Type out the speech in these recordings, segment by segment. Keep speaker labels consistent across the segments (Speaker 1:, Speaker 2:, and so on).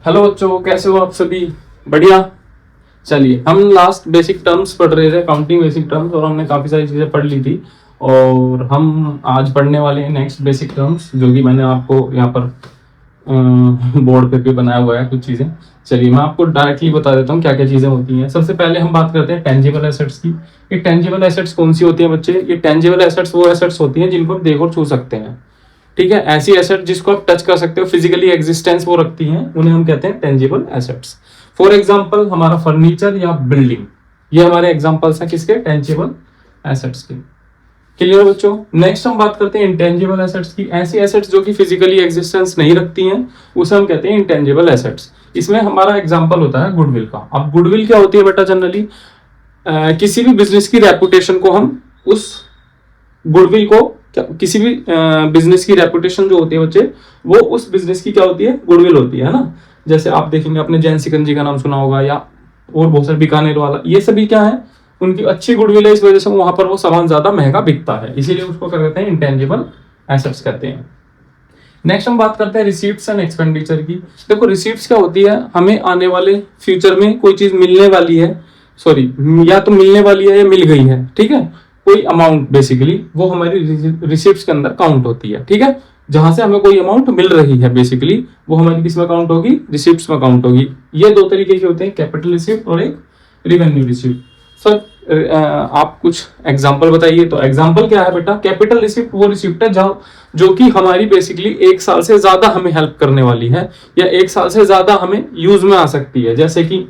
Speaker 1: Hello बच्चों, कैसे हो आप सभी? बढ़िया। चलिए, हम लास्ट बेसिक टर्म्स पढ़ रहे थे, काउंटिंग बेसिक टर्म्स, और हमने काफ़ी सारी चीज़ें पढ़ ली थी। और हम आज पढ़ने वाले हैं नेक्स्ट बेसिक टर्म्स, जो कि मैंने आपको यहाँ पर बोर्ड पे भी बनाया हुआ है कुछ चीज़ें। चलिए, मैं आपको डायरेक्टली बता देता हूँ क्या क्या चीज़ें होती हैं। सबसे पहले हम बात करते हैं टेंजिबल एसेट्स की। ये टेंजिबल एसेट्स कौन सी होती हैं बच्चे? ये टेंजिबल एसेट्स वो एसेट्स होती हैं जिनको आप देख और छू सकते हैं। ठीक है, ऐसी एसेट जिसको आप टच कर सकते हो, फिजिकली एग्जिस्टेंस वो रखती हैं, उन्हें हम कहते हैं टेंजिबल एसेट्स। फॉर एग्जांपल, हमारा फर्नीचर या बिल्डिंग, ये हमारे एग्जांपल्स हैं किसके? टेंजिबल एसेट्स के। क्लियर बच्चों? नेक्स्ट हम बात करते हैं इंटेंजिबल एसेट्स की। ऐसी एसेट्स जो कि फिजिकली एग्जिस्टेंस नहीं रखती हैं, उसे हम कहते हैं इंटेंजिबल एसेट्स। इसमें हमारा एग्जांपल होता है गुडविल का। अब गुडविल क्या होती है बेटा? जनरली किसी भी बिजनेस की रेपुटेशन को हम उस गुडविल को, किसी भी बिजनेस की रेपुटेशन जो होती है बच्चे, वो उस बिजनेस की क्या होती है? गुडविल होती है ना। जैसे आप देखेंगे, आपने जैन सिकंजी का नाम सुना होगा, या और बहुत सारे बीकानेर वाला, ये सभी क्या है? उनकी अच्छी गुडविल है, इस वजह से वहां पर वो सामान ज्यादा महंगा बिकता है, इसीलिए उसको क्या कहते हैं? इंटेंजिबल एसेट्स कहते हैं। नेक्स्ट हम बात करते हैं रिसीप्ट्स एंड एक्सपेंडिचर की। देखो, रिसीप्ट्स क्या होती है? हमें आने वाले फ्यूचर में कोई चीज मिलने वाली है, सॉरी, या तो मिलने वाली है या मिल गई है, ठीक है, कोई अमाउंट, बेसिकली वो हमारी रिसिप्ट्स के अंदर काउंट होती है। ठीक है, जहां से हमें कोई अमाउंट मिल रही है, बेसिकली वो हमारी किस में काउंट होगी? रिसिप्ट्स में काउंट होगी। ये दो तरीके के होते हैं, कैपिटल रिसिप्ट और एक रिवेन्यू रिसिप्ट। सर आप कुछ एग्जांपल बताइए। तो एग्जांपल क्या है बेटा? कैपिटल रिसिप्ट वो रिसिप्ट है जो कि हमारी बेसिकली एक साल से ज्यादा हमें हेल्प करने वाली है, या एक साल से ज्यादा हमें यूज में आ सकती है। जैसे कि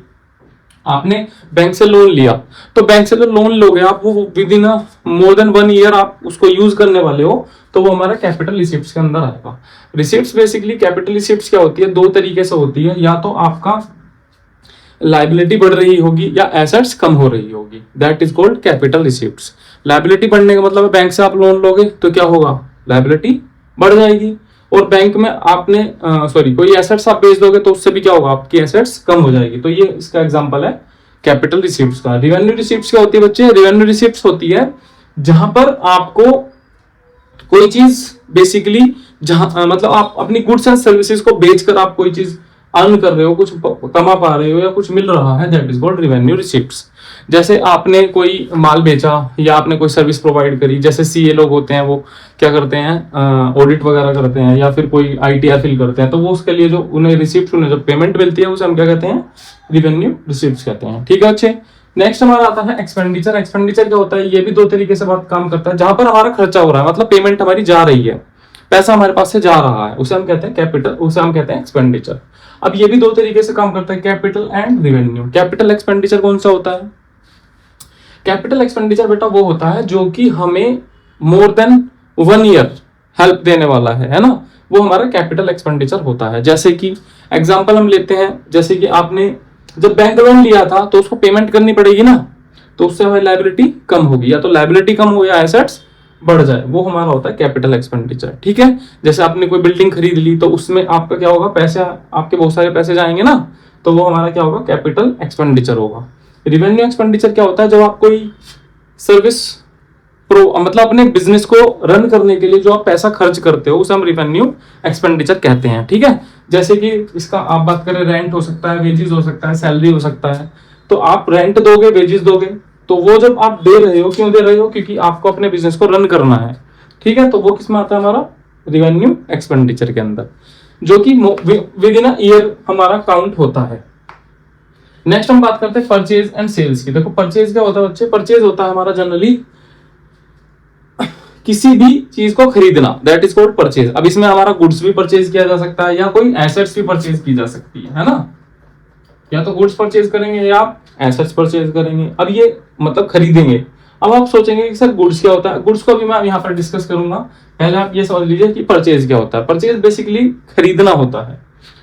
Speaker 1: आपने बैंक से लोन लिया, तो बैंक से लोन लोगे आप, वो with in more than 1 year आप उसको यूज करने वाले हो, तो वो हमारा कैपिटल रिसिप्ट्स के अंदर आएगा। रिसिप्ट्स बेसिकली, कैपिटल रिसिप्ट्स क्या होती है? दो तरीके से होती है, या तो आपका लाइबिलिटी बढ़ रही होगी या एसेट्स कम हो रही होगी, that is called capital receipts. Liability बढ़ने का मतलब है बैंक से आप लोन लोगे तो क्या होगा? लाइबिलिटी बढ़ जाएगी। और बैंक में आपने कोई एसेट्स आप बेच दोगे तो उससे भी क्या होगा? आपकी एसेट्स कम हो जाएगी। तो ये इसका एग्जांपल है कैपिटल रिसिप्ट्स का। रिवेन्यू रिसिप्ट्स क्या होती है बच्चे? रिवेन्यू रिसिप्ट्स होती है जहां पर आपको कोई चीज, बेसिकली जहां मतलब आप अपनी गुड्स एंड सर्विसेज को बेचकर आप कोई चीज अर्न कर रहे हो, कुछ कमा पा रहे हो या कुछ मिल रहा है, that is called revenue receipts. जैसे आपने कोई माल बेचा या आपने कोई सर्विस प्रोवाइड करी, जैसे सीए लोग होते हैं, वो क्या करते हैं? ऑडिट वगैरह करते हैं, या फिर कोई आईटीआर फिल करते हैं, तो वो उसके लिए जो उन्हें रिसिप्ट, उन्हें जो पेमेंट मिलती है, उसे हम क्या कहते हैं? रिवेन्यू रिसिप्ट्स कहते हैं। ठीक है अच्छे। नेक्स्ट हमारा आता है एक्सपेंडिचर। एक्सपेंडिचर क्या होता है? ये भी दो तरीके से बात काम करता है। जहां पर हमारा खर्चा हो रहा है, मतलब पेमेंट हमारी जा रही है, पैसा हमारे पास से जा रहा है, उसे हम कहते हैं कैपिटल, उसे हम कहते हैं एक्सपेंडिचर। अब ये भी दो तरीके से काम करता है, capital and revenue. Capital expenditure कौन सा होता है? कैपिटल एक्सपेंडिचर बेटा वो होता है जो कि हमें मोर देन 1 ईयर हेल्प देने वाला है ना, वो हमारा कैपिटल एक्सपेंडिचर होता है। जैसे कि एग्जांपल हम लेते हैं, जैसे कि आपने जब बैंक लोन लिया था तो उसको पेमेंट करनी पड़ेगी ना, तो उससे हमारी लायबिलिटी कम होगी, या तो लायबिलिटी कम हो या एसेट्स बढ़ जाए, वो हमारा होता है कैपिटल एक्सपेंडिचर। ठीक है, जैसे आपने कोई बिल्डिंग खरीद ली, तो उसमें आपका क्या होगा? पैसे, आपके बहुत सारे पैसे जाएंगे ना, तो वो हमारा क्या होगा? कैपिटल एक्सपेंडिचर होगा। रिवेन्यू एक्सपेंडिचर क्या होता है? जब आप कोई सर्विस मतलब अपने बिजनेस को रन करने के लिए जो आप पैसा खर्च करते हो, उसे हम रिवेन्यू एक्सपेंडिचर कहते हैं। ठीक है, जैसे कि इसका आप बात करें, रेंट हो सकता है, वेजेस हो सकता है, सैलरी हो सकता है। तो आप रेंट दोगे, वेजेस दोगे, तो वो जब आप दे रहे हो, क्यों दे रहे हो? क्योंकि आपको अपने बिजनेस को रन करना है। ठीक है, तो वो किसमें आता है? हमारा रिवेन्यू एक्सपेंडिचर के अंदर, जो कि विद इन अ ईयर हमारा काउंट होता है। नेक्स्ट हम बात करते हैं परचेज एंड सेल्स की। देखो, परचेज क्या होता है बच्चे? परचेज होता है हमारा जनरली किसी भी चीज को खरीदना, दैट इज कॉल्ड परचेज। अब इसमें हमारा गुड्स भी परचेज किया जा सकता है, या कोई एसेट्स भी परचेज की जा सकती है ना। या तो गुड्स परचेज करेंगे या आप एसेट्स परचेज करेंगे। अब ये मतलब खरीदेंगे। अब आप सोचेंगे कि सर गुड्स क्या होता है? गुड्स को भी मैं यहाँ पर डिस्कस करूंगा। पहले आप ये समझ लीजिए कि परचेज क्या होता है। परचेज बेसिकली खरीदना होता है।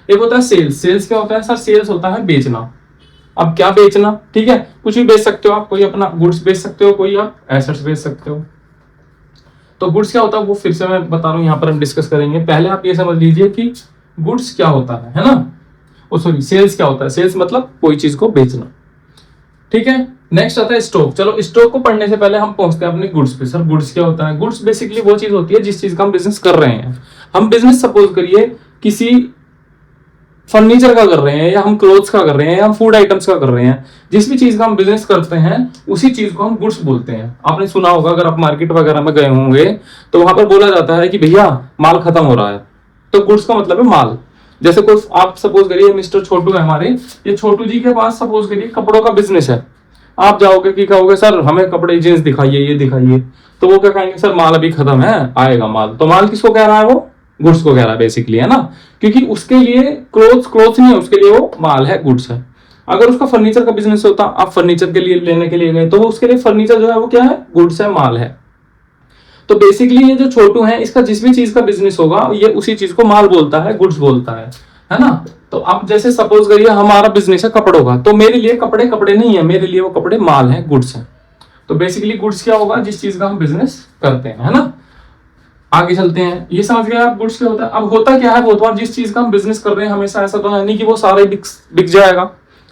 Speaker 1: एक होता है सेल्स। सेल्स क्या होता है सर? सेल्स होता है बेचना। अब क्या बेचना? ठीक है, कुछ भी बेच सकते हो आप, कोई अपना गुड्स बेच सकते हो, कोई आप एसेट्स बेच सकते हो। तो गुड्स क्या होता है वो फिर से मैं बता रहा हूं, यहाँ पर हम डिस्कस करेंगे। पहले आप ये समझ लीजिए कि गुड्स क्या होता है ना। सेल्स क्या होता है? सेल्स मतलब कोई चीज को बेचना। ठीक है, नेक्स्ट आता है स्टॉक। चलो, स्टॉक को पढ़ने से पहले हम पहुंचते हैं अपने गुड्स पे। सर गुड्स क्या होता है? गुड्स बेसिकली वो चीज होती है जिस चीज का हम बिजनेस कर रहे हैं। हम बिजनेस सपोज करिए किसी फर्नीचर का कर रहे हैं, या हम क्लोथ्स का कर रहे हैं, या हम फूड आइटम्स का कर रहे हैं, जिस भी चीज का हम बिजनेस करते हैं उसी चीज को हम गुड्स बोलते हैं। आपने सुना होगा, अगर आप मार्केट वगैरह में गए होंगे तो वहां पर बोला जाता है कि भैया माल खत्म हो रहा है, तो गुड्स का मतलब है माल। जैसे कोई आप सपोज करिए मिस्टर छोटू है हमारे, ये छोटू जी के पास सपोज करिए कपड़ों का बिजनेस है। आप जाओगे कि कहोगे सर हमें कपड़े जींस दिखाइए, ये दिखाइए, तो वो क्या कहेंगे, सर माल अभी खत्म है, आएगा माल। तो माल किसको कह रहा है, वो गुड्स को कह रहा है बेसिकली, है ना, क्योंकि उसके लिए क्लोथ्स नहीं है, उसके लिए वो माल है, गुड्स है। अगर उसका फर्नीचर का बिजनेस होता, आप फर्नीचर के लिए लेने के लिए गए, तो वो उसके लिए फर्नीचर जो है वो क्या है, गुड्स है, माल है। तो बेसिकली ये जो छोटू है, इसका जिस भी चीज का बिजनेस होगा ये उसी चीज को माल बोलता है, गुड्स बोलता है ना। तो आप जैसे सपोज करिए हमारा बिजनेस है कपड़ों का, तो मेरे लिए कपड़े कपड़े नहीं है, मेरे लिए वो कपड़े माल है, गुड्स है। तो बेसिकली गुड्स क्या होगा, जिस चीज का हम बिजनेस करते हैं, है ना। आगे चलते हैं, ये समझ गए आप गुड्स क्या होता है। अब होता क्या है, बहुत बार जिस चीज का हम बिजनेस कर रहे हैं हमेशा ऐसा तो है नहीं कि वो सारा ही बिक जाएगा,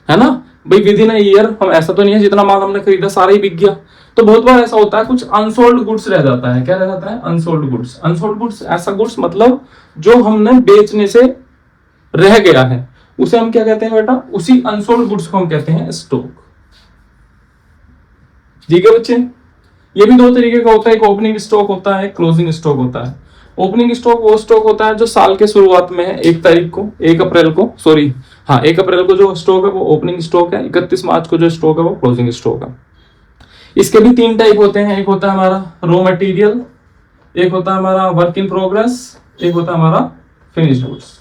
Speaker 1: है ना भाई, विद इन ईयर हम, ऐसा तो नहीं है जितना माल हमने खरीदा सारा ही बिक गया। तो बहुत बार ऐसा होता है कुछ अनसोल्ड गुड्स रह जाता है। क्या रह जाता है, अनसोल्ड गुड्स। अनसोल्ड गुड्स ऐसा गुड्स मतलब जो हमने बेचने से रह गया है, उसे हम क्या कहते हैं बेटा, उसी अनसोल्ड गुड्स को हम कहते हैं स्टॉक। ठीक है बच्चे, ये भी दो तरीके का होता है, एक ओपनिंग स्टॉक होता है, क्लोजिंग स्टॉक होता है। ओपनिंग स्टॉक वो स्टॉक होता है जो साल के शुरुआत में है, 1 अप्रैल को, सॉरी हाँ 1 अप्रैल को जो स्टॉक है वो ओपनिंग स्टॉक है, 31 मार्च को जो स्टॉक है वो क्लोजिंग स्टॉक है। इसके भी 3 टाइप होते हैं, एक होता है हमारा रॉ मटेरियल, एक होता है हमारा वर्क इन प्रोग्रेस, एक होता है हमारा फिनिश्ड गुड्स।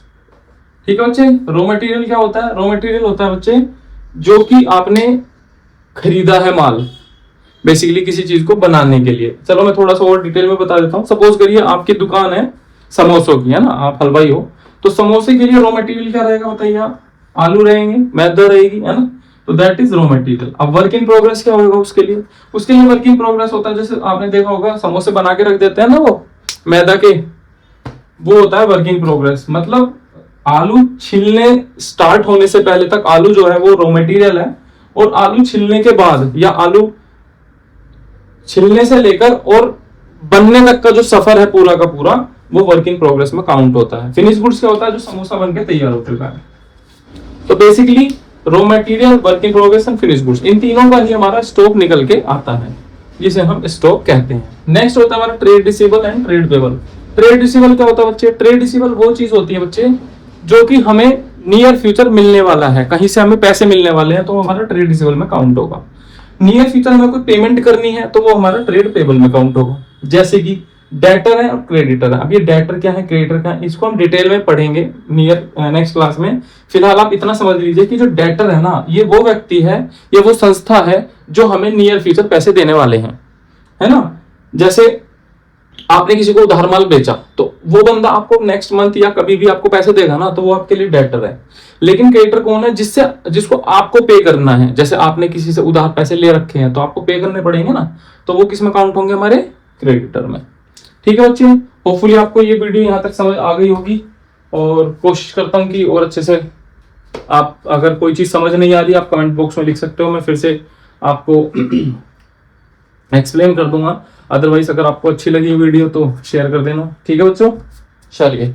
Speaker 1: ठीक है बच्चे, रॉ मटेरियल क्या होता है, रॉ मटेरियल होता है बच्चे जो कि आपने खरीदा है माल, बेसिकली किसी चीज को बनाने के लिए। चलो मैं थोड़ा सा और डिटेल में बता देता हूँ। सपोज करिए आपकी दुकान है समोसों की, है ना, आप हलवाई हो, तो समोसे के लिए रॉ मटेरियल क्या रहेगा बताइए आप, आलू रहेंगे, मैदा रहेगी, है ना, तो दैट इज रॉ मटेरियल। अब वर्क इन प्रोग्रेस क्या होगा उसके लिए वर्क इन प्रोग्रेस होता है, जैसे आपने देखा होगा समोसे बना के रख देते हैं ना वो मैदा के, वो होता है वर्क इन प्रोग्रेस। मतलब आलू छिलने स्टार्ट होने से पहले तक आलू जो है वो रॉ मटेरियल है, और आलू छिलने के बाद या आलू छिलने से लेकर और बनने तक का जो सफर है पूरा का पूरा, वो वर्क इन प्रोग्रेस में काउंट होता है। फिनिश गुड्स क्या होता है, जो समोसा बनके तैयार हो चुका है। तो basically raw material, work in progress and finish goods, इन तीनों का ही हमारा स्टॉक निकल के आता है, जिसे हम स्टॉक कहते हैं। नेक्स्ट होता है हमारा trade receivable and trade payable. Trade receivable क्या होता है बच्चे, ट्रेड रिसीवेबल वो चीज होती है बच्चे जो कि हमें नियर फ्यूचर मिलने वाला है, कहीं से हमें पैसे मिलने वाले हैं, तो हमारा ट्रेड रिसीवेबल में काउंट होगा। नियर फ्यूचर में कोई पेमेंट करनी है तो वो हमारा ट्रेड पेबल में काउंट होगा। जैसे कि डेटर है और क्रेडिटर है। अब ये डेटर क्या है, क्रेडिटर क्या है, इसको हम डिटेल में पढ़ेंगे नेक्स्ट क्लास में। फिलहाल आप इतना समझ लीजिए कि जो डेटर है ना, ये वो व्यक्ति है, ये वो संस्था है जो हमें नियर फ्यूचर पैसे देने वाले हैं, है ना। जैसे आपने किसी को उधार माल बेचा, तो वो बंदा आपको नेक्स्ट मंथ या कभी भी आपको पैसे देगा ना, तो वो आपके लिए डेटर है। लेकिन क्रेडिटर कौन है, जिसको आपको पे करना है। जैसे आपने किसी से उधार पैसे ले रखे हैं तो आपको पे करने पड़ेंगे ना, तो वो किस में काउंट होंगे, हमारे क्रेडिटर में। ठीक है बच्चे, होपफुली आपको ये वीडियो यहाँ तक समझ आ गई होगी, और कोशिश करता हूँ कि और अच्छे से आप, अगर कोई चीज समझ नहीं आ रही आप कमेंट बॉक्स में लिख सकते हो, मैं फिर से आपको एक्सप्लेन कर दूंगा। अदरवाइज अगर आपको अच्छी लगी वीडियो तो शेयर कर देना। ठीक है बच्चों, चलिए।